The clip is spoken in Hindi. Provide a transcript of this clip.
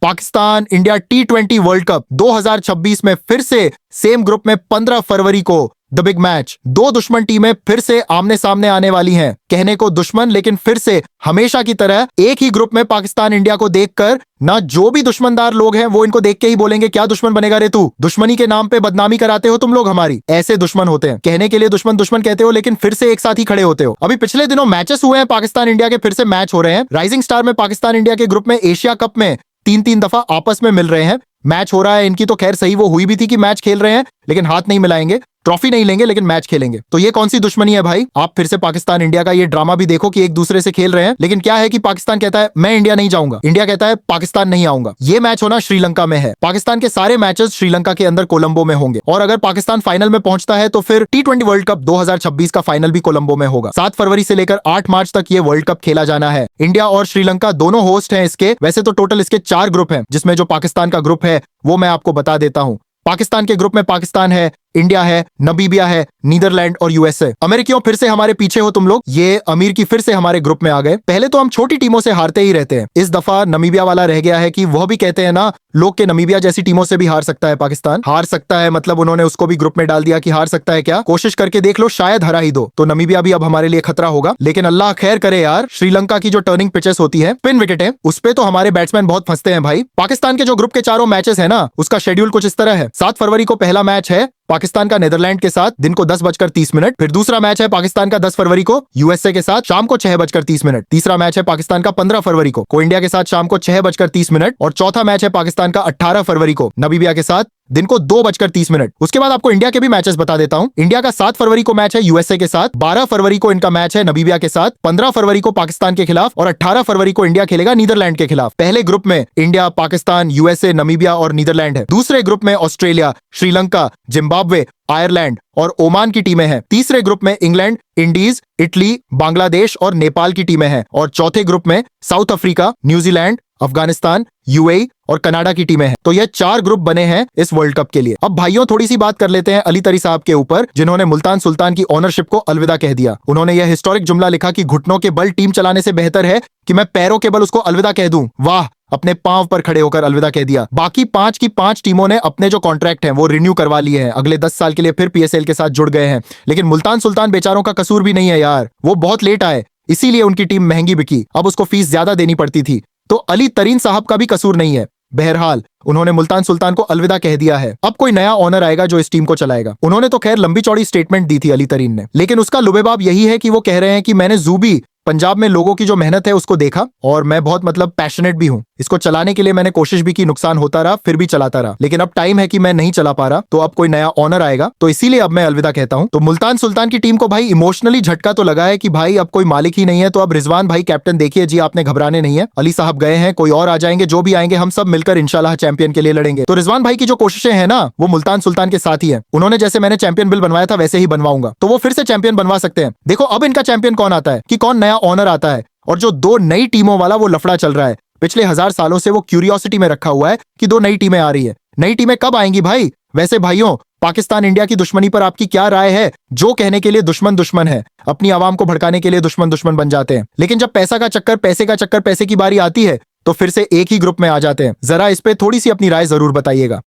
Pakistan India T20 world cup 2026 में फिर से सेम ग्रुप में 15 फरवरी को द बिग मैच। दो दुश्मन टीमें फिर से आमने सामने आने वाली हैं। कहने को दुश्मन, लेकिन फिर से हमेशा की तरह एक ही ग्रुप में पाकिस्तान इंडिया को देखकर ना जो भी दुश्मनदार लोग हैं वो इनको देख के ही बोलेंगे क्या दुश्मन बनेगा रे तू, दुश्मनी के नाम पे बदनामी कराते हो तुम लोग हमारी। ऐसे दुश्मन होते हैं, कहने के लिए दुश्मन दुश्मन कहते हो लेकिन फिर से एक साथ ही खड़े होते हो। अभी पिछले दिनों मैचेस हुए हैं पाकिस्तान इंडिया के, फिर से मैच हो रहे हैं। राइजिंग स्टार में पाकिस्तान इंडिया के ग्रुप में एशिया कप में तीन दफा आपस में मिल रहे हैं। मैच हो रहा है इनकी, तो खैर सही वो हुई भी थी कि मैच खेल रहे हैं लेकिन हाथ नहीं मिलाएंगे, ट्रॉफी नहीं लेंगे लेकिन मैच खेलेंगे। तो ये कौन सी दुश्मनी है भाई? आप फिर से पाकिस्तान इंडिया का ये ड्रामा भी देखो कि एक दूसरे से खेल रहे हैं, लेकिन क्या है कि पाकिस्तान कहता है मैं इंडिया नहीं जाऊंगा, इंडिया कहता है पाकिस्तान नहीं आऊंगा। ये मैच होना श्रीलंका में है। पाकिस्तान के सारे मैचेस श्रीलंका के अंदर कोलंबो में होंगे, और अगर पाकिस्तान फाइनल में पहुंचता है तो फिर T20 वर्ल्ड कप 2026 का फाइनल भी कोलंबो में होगा। 7 फरवरी से लेकर 8 मार्च तक ये वर्ल्ड कप खेला जाना है। इंडिया और श्रीलंका दोनों होस्ट हैं इसके। वैसे तो टोटल इसके 4 ग्रुप हैं, जिसमें जो पाकिस्तान का ग्रुप है वो मैं आपको बता देता हूं। पाकिस्तान के ग्रुप में पाकिस्तान है, इंडिया है, नमीबिया है, नीदरलैंड और यूएसए। अमेरिकियों फिर से हमारे पीछे हो तुम लोग। ये अमीर की फिर से हमारे ग्रुप में आ गए। पहले तो हम छोटी टीमों से हारते ही रहते हैं, इस दफा नमीबिया वाला रह गया है कि वह भी कहते हैं ना लोग के नमीबिया जैसी टीमों से भी हार सकता है पाकिस्तान। हार सकता है मतलब उन्होंने उसको भी ग्रुप में डाल दिया कि हार सकता है क्या, कोशिश करके देख लो, शायद हरा ही दो। तो नमीबिया भी अब हमारे लिए खतरा होगा, लेकिन अल्लाह खैर करे यार। श्रीलंका की जो टर्निंग पिचेस होती है, पिन विकेटें, उस पे तो हमारे बैट्समैन बहुत फंसते हैं भाई। पाकिस्तान के जो ग्रुप के चारों मैचेस है ना, उसका शेड्यूल कुछ इस तरह है। 7 फरवरी को पहला मैच है पाकिस्तान का नेदरलैंड के साथ, दिन को 10:30। फिर दूसरा मैच है पाकिस्तान का 10 फरवरी को यूएसए के साथ, शाम को 6:30। तीसरा मैच है पाकिस्तान का 15 फरवरी को इंडिया के साथ, शाम को 6:30। और चौथा मैच है पाकिस्तान का 18 फरवरी को नमीबिया के साथ, दिन को 2:30। उसके बाद आपको इंडिया के भी मैचेस बता देता हूं। इंडिया का 7 फरवरी को मैच है यूएसए के साथ, 12 फरवरी को इनका मैच है नमीबिया के साथ, 15 फरवरी को पाकिस्तान के खिलाफ, और 18 फरवरी को इंडिया खेलेगा नीदरलैंड के खिलाफ। पहले ग्रुप में इंडिया, पाकिस्तान, यूएसए, नमीबिया और नीदरलैंड है। दूसरे ग्रुप में ऑस्ट्रेलिया, श्रीलंका, जिम्बाब्वे, आयरलैंड और ओमान की टीमें हैं। तीसरे ग्रुप में इंग्लैंड, इंडीज, इटली, बांग्लादेश और नेपाल की टीमें हैं। और चौथे ग्रुप में south Africa, New Zealand, Afghanistan, UAE और कनाडा की टीमें हैं। तो ये 4 ग्रुप बने हैं इस वर्ल्ड कप के लिए। अब भाइयों थोड़ी सी बात कर लेते हैं अली तरी साहब के ऊपर, जिन्होंने मुल्तान सुल्तान की ओनरशिप को अलविदा कह दिया। उन्होंने यह हिस्टोरिक जुमला लिखा कि घुटनों के बल टीम चलाने से बेहतर है कि मैं पैरों के बल उसको अलविदा कह दूं। वाह, अपने पांव पर खड़े होकर अलविदा कह दिया। बाकी 5 की 5 टीमों ने अपने जो कॉन्ट्रैक्ट हैं वो रिन्यू करवा लिए हैं, अगले 10 साल के लिए फिर पीएसएल के साथ जुड़ गए हैं। लेकिन मुल्तान सुल्तान बेचारों का कसूर भी नहीं है यार, वो बहुत लेट आए, इसीलिए उनकी टीम महंगी बिकी। अब उसको फीस ज्यादा देनी पड़ती थी। तो अली तरीन साहब का भी कसूर नहीं है। बहरहाल उन्होंने मुल्तान सुल्तान को अलविदा कह दिया है। अब कोई नया ओनर आएगा जो इस टीम को चलाएगा। उन्होंने तो खैर लंबी चौड़ी स्टेटमेंट दी थी अली तरीन ने, लेकिन उसका लुबेबाब यही है कि वो कह रहे हैं कि मैंने जूबी पंजाब में लोगों की जो मेहनत है उसको देखा, और मैं बहुत पैशनेट भी हूं। इसको चलाने के लिए मैंने कोशिश भी की, नुकसान होता रहा, फिर भी चलाता रहा। लेकिन अब टाइम है कि मैं नहीं चला पा रहा, तो अब कोई नया ओनर आएगा, तो इसीलिए अब मैं अलविदा कहता हूं। तो मुल्तान सुल्तान की टीम को भाई इमोशनली झटका तो लगा है कि भाई अब कोई मालिक ही नहीं है। तो अब रिजवान भाई कैप्टन देखिए जी, आपने घबराने नहीं है। अली साहब गए हैं, कोई और आ जाएंगे, जो भी आएंगे हम सब मिलकर इंशाल्लाह चैंपियन के लिए लड़ेंगे। तो रिजवान भाई की जो कोशिशें हैं ना, वो मुल्तान सुल्तान के साथ ही है। उन्होंने जैसे मैंने चैंपियन बिल बनवाया था वैसे ही बनवाऊंगा, तो वो फिर से चैंपियन बनवा सकते हैं। देखो अब इनका चैंपियन कौन आता है, कि कौन नया ओनर आता है। और जो 2 नई टीमों वाला वो लफड़ा चल रहा है, पिछले 1000 सालों से वो क्यूरियोसिटी में रखा हुआ है कि 2 नई टीमें आ रही है। नई टीमें कब आएंगी भाई? वैसे भाइयों, पाकिस्तान इंडिया की दुश्मनी पर आपकी क्या राय है? जो कहने के लिए दुश्मन दुश्मन है, अपनी आवाम को भड़काने के लिए दुश्मन दुश्मन बन जाते हैं, लेकिन जब पैसा का चक्कर, पैसे की बारी आती है तो फिर से एक ही ग्रुप में आ जाते हैं। जरा इस पे थोड़ी सी अपनी राय जरूर बताइएगा।